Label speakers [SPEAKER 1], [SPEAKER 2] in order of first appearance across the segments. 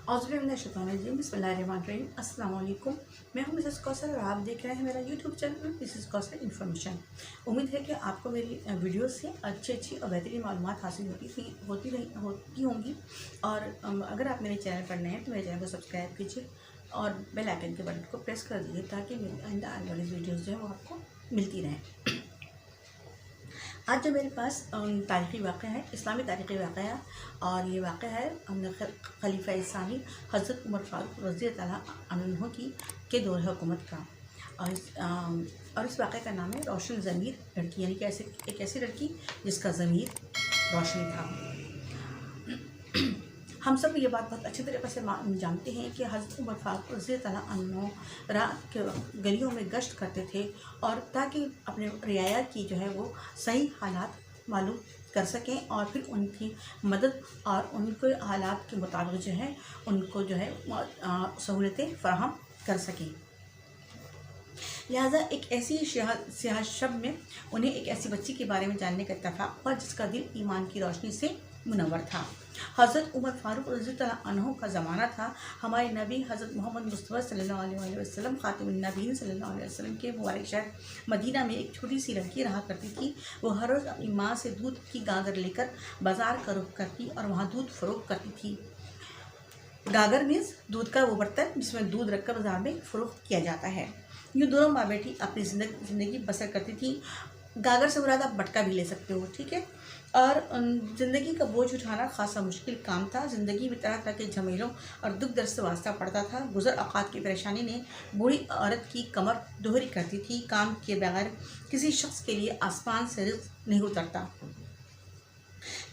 [SPEAKER 1] औज़ुबिल्लाहिमिनश्शैतानिर्रजीम बिस्मिल्लाहिर्रहमानिर्रहीम। अस्सलाम वालेकुम। मैं हूं मिसेस कौसर और आप देख रहे हैं मेरा YouTube channel Mrs Kausar information. उम्मीद है कि आपको मेरी वीडियो से अच्छी और बेहतरीन मालूमात हासिल होती होंगी। और अगर आप मेरे चैनल पर नए हैं तो मेरे चैनल को सब्सक्राइब कीजिए और बेल आइकन के बटन को प्रेस कर दीजिए ताकि मेरी आइंदा आने वाली वीडियोज़ जो है वो आपको मिलती रहें। आज जो मेरे पास तारीख़ी वाक़या है, इस्लामी तारीख़ी वाक़या है, और ये वाक़या है खलीफा सानी हज़रत उमर फ़ारूक रज़ी अल्लाह अन्हु के दौर हुकूमत का। और इस वाक़े का नाम है रोशन ज़मीर लड़की, यानी कि एक ऐसी लड़की जिसका ज़मीर रोशन था। हम सब ये बात बहुत अच्छी तरीके से जानते हैं कि हज़रत उमर फ़ारूक रज़ी अल्लाह अन्हु रात के गलियों में गश्त करते थे और ताकि अपने रियाया की जो है वो सही हालात मालूम कर सकें और फिर उनकी मदद और उनके हालात के मुताबिक जो है उनको जो है सहूलतें फराहम कर सकें। लिहाजा एक ऐसी सियाह शब में उन्हें एक ऐसी बच्ची के बारे में जानने का इत्तेफाक हुआ जिसका दिल ईमान की रोशनी से मुनव्वर था। हज़रत उमर फ़ारूक रज़ी अल्लाह अन्हु का ज़माना था। हमारे नबी हज़रत मोहम्मद मुस्तफ़ा सल्लल्लाहु अलैहि वसल्लम ख़ातिमुन नबीय्यीन सल्लल्लाहु अलैहि वसल्लम के मुबारक शहर मदीना में एक छोटी सी लड़की रहा करती थी। वो हर रोज़ अपनी माँ से दूध की गागर लेकर बाज़ार का रुख करती और वहाँ दूध फ़रोख्त करती थी। गागर मीन्स दूध का वो बर्तन जिसमें दूध रखकर बाज़ार में फ़रोख्त किया जाता है। यूँ दोनों माँ बेटी अपनी ज़िंदगी बसर करती थी। गागर से मुराद आप मटका भी ले सकते हो, ठीक है। और ज़िंदगी का बोझ उठाना खासा मुश्किल काम था। ज़िंदगी में तरह तरह के झमेलों और दुख दर्द से वास्ता पड़ता था। गुज़र औक़ात की परेशानी ने बूढ़ी औरत की कमर दोहरी करती थी। काम किए बगैर किसी शख्स के लिए आसमान से रिज़्क़ नहीं उतरता।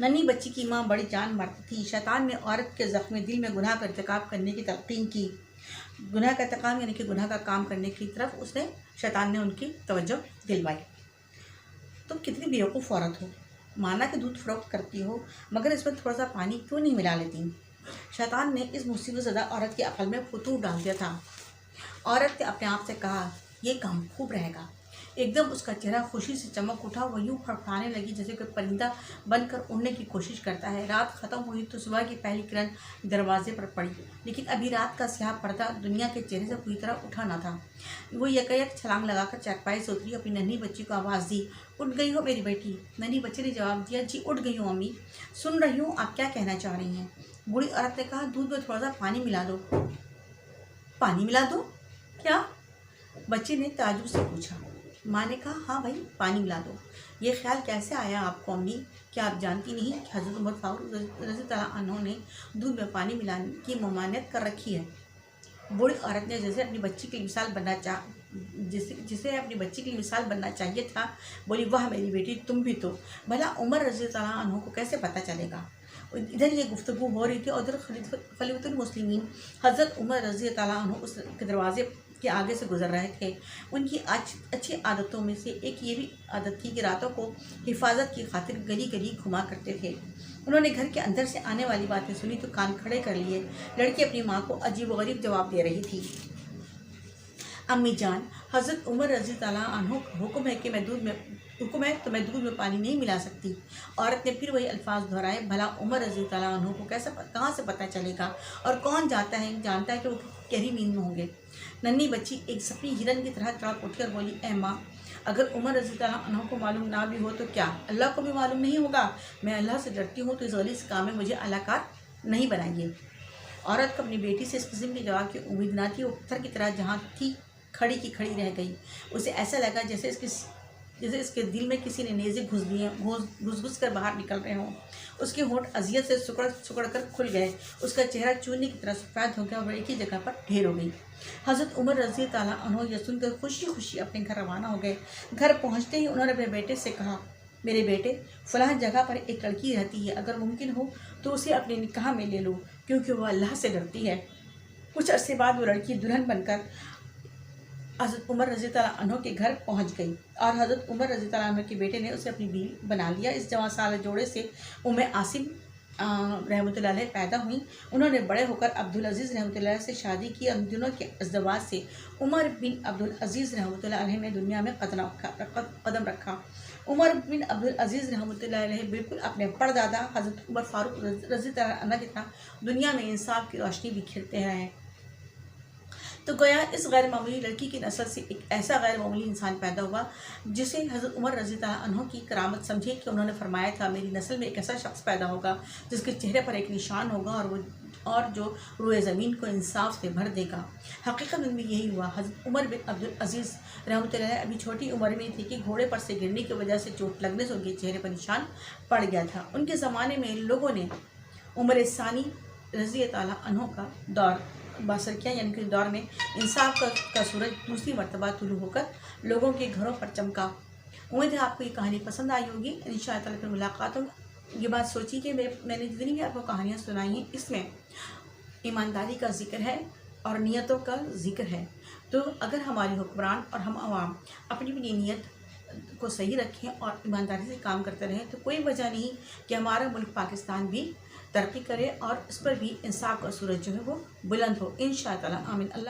[SPEAKER 1] नन्ही बच्ची की माँ बड़ी जान मारती थी। शैतान ने औरत के ज़ख्मी दिल में गुनाह का इर्तिकाब करने की तलक़ीन की। गुनाह का इर्तिकाब यानी कि गुनाह का काम करने की तरफ उसने शैतान ने उनकी तवज्जो दिलवाई। तुम कितनी बेवकूफ़ औरत हो, माना कि दूध फ़रोख्त करती हो मगर इसमें थोड़ा सा पानी क्यों नहीं मिला लेती। शैतान ने इस मुसीबत ज़दा औरत के अक़ल में फतूर डाल दिया था। औरत ने अपने आप से कहा, ये काम खूब रहेगा। एकदम उसका चेहरा खुशी से चमक उठा। वो यूँ फड़फड़ाने लगी जैसे कोई परिंदा बनकर उड़ने की कोशिश करता है। रात ख़त्म हुई तो सुबह की पहली किरण दरवाजे पर पड़ी, लेकिन अभी रात का स्याह पर्दा दुनिया के चेहरे से पूरी तरह उठा न था। वो यकायक छलांग लगाकर चारपाई से उतरी, अपनी नन्ही बच्ची को आवाज़ दी, उठ गई हो मेरी बेटी। नन्ही बच्ची ने जवाब दिया, जी उठ गई हूँ अम्मी, सुन रही हूँ, आप क्या कहना चाह रही हैं। बूढ़ी औरत ने कहा, दूध में थोड़ा सा पानी मिला दो। पानी मिला दो क्या? बच्ची ने ताज्जुब से पूछा। माँ ने कहा, हाँ भाई, पानी मिला दो। ये ख्याल कैसे आया आपको अम्मी? क्या आप जानती नहीं कि हज़रत उमर फ़ारूक रज़ी अल्लाह अन्हु ने दूध में पानी मिलाने की ममानियत कर रखी है। बूढ़ी औरत ने जिसे अपनी बच्ची की मिसाल बनना चाहिए था, बोली, वाह मेरी बेटी, तुम भी तो। भला उमर रज़ी अल्लाह अन्हु को कैसे पता चलेगा। इधर ये गुफ्तगू हो रही थी और उधर खलीफतुल मुस्लिमीन हज़रत उमर रज़ी अल्लाह अन्हु उस दरवाज़े के आगे से गुजर रहे थे। उनकी अच्छी आदतों में से एक ये भी आदत थी कि रातों को हिफाजत की खातिर गली गली घुमा करते थे। उन्होंने घर के अंदर से आने वाली बातें सुनी तो कान खड़े कर लिए। लड़की अपनी माँ को अजीब व गरीब जवाब दे रही थी। अम्मी जान, हज़रत उमर रज़ी अल्लाह अन्हु का हुक्म है तो मैं दूध में पानी नहीं मिला सकती। औरत ने फिर वही अल्फाज दोहराए। भला उमर रज़ी अल्लाह अन्हु को कहाँ से पता चलेगा और कौन जानता है कि वो गहरी नींद में होंगे। नन्ही बच्ची एक सफी हिरन की तरह तड़प उठकर बोली, ए माँ, अगर उमर रज़ी अल्लाह अन्हु को मालूम ना भी हो तो क्या अल्लाह को भी मालूम नहीं होगा। मैं अल्लाह से डरती हूँ तो इस गलीज़ काम में मुझे अलाकार नहीं बनाइए। औरत को अपनी बेटी से इस किस्म के जवाब की उम्मीद ना थी। वो पत्थर की तरह जहाँ थी खड़ी की खड़ी रह गई। उसे ऐसा लगा जैसे इसके दिल में किसी ने नेज़े घुस कर बाहर निकल रहे हों। उसके होंठ अजियत से सुकड़ कर खुल गए। उसका चेहरा चूने की तरह सफ़ेद हो गया और एक ही जगह पर ढेर हो गई। हज़रत उमर रज़ी अल्लाह अन्हु यह सुनकर खुशी खुशी अपने घर रवाना हो गए। घर पहुँचते ही उन्होंने अपने बेटे से कहा, मेरे बेटे, फ़लाँ जगह पर एक लड़की रहती है, अगर मुमकिन हो तो उसे अपने निकाह में ले लो, क्योंकि वह अल्लाह से डरती है। कुछ अरसे बाद वो लड़की दुल्हन बनकर हज़रत उमर रज़ी अल्लाह अन्हु के घर पहुंच गई और हज़रत उमर रज़ी अल्लाह अन्हु के बेटे ने उसे अपनी बीवी बना लिया। इस जवान साल जोड़े से उम्मे आसिम रहमतुल्लाह अलैह पैदा हुई। उन्होंने बड़े होकर अब्दुल अज़ीज़ रहमतुल्लाह अलैह से शादी की। उन दोनों के अज़दवाज से उमर बिन अब्दुल अज़ीज़ रहमतुल्लाह अलैह ने दुनिया में कदम रखा। عمر بن عبدالعزیز رحمۃ اللہ علیہ بالکل اپنے پردادا حضرت عمر فاروق رضی اللہ عنہ کی طرح دنیا میں انصاف کی روشنی بکھیرتے ہیں۔ تو گویا اس غیر معمولی لڑکی کی نسل سے ایک ایسا غیر معمولی انسان پیدا ہوا جسے حضرت عمر رضی اللہ عنہ کی کرامت سمجھے کہ انہوں نے فرمایا تھا میری نسل میں ایک ایسا شخص پیدا ہوگا جس کے چہرے پر ایک نشان ہوگا اور جو روئے زمین کو انصاف سے بھر دے گا۔ حقیقت میں یہی ہوا۔ حضرت عمر بن عبدالعزیز رحمۃ اللہ علیہ ابھی چھوٹی عمر میں تھی کہ گھوڑے پر سے گرنے کی وجہ سے چوٹ لگنے سے ان کے چہرے پر نشان پڑ گیا تھا۔ ان کے زمانے میں لوگوں نے عمر ثانی رضی تعالیٰ عنہ کا دور بسر کیا، یعنی کہ دور میں انصاف کا سورج دوسری مرتبہ طلوع ہو کر لوگوں کے گھروں پر چمکا۔ امید ہے آپ کو یہ کہانی پسند آئی ہوگی۔ انشاء اللہ پھر ملاقات ہوگی۔ یہ بات سوچی کہ میں نے جتنی بھی آپ کو کہانیاں سنائی ہیں اس میں ایمانداری کا ذکر ہے اور نیتوں کا ذکر ہے۔ تو اگر ہماری حکمران اور ہم عوام اپنی اپنی نیت کو صحیح رکھیں اور ایمانداری سے کام کرتے رہیں تو کوئی وجہ نہیں کہ ہمارا ملک پاکستان بھی ترقی کرے اور اس پر بھی انصاف کا سورج جو ہے وہ بلند ہو۔ انشاء اللہ آمین۔ اللہ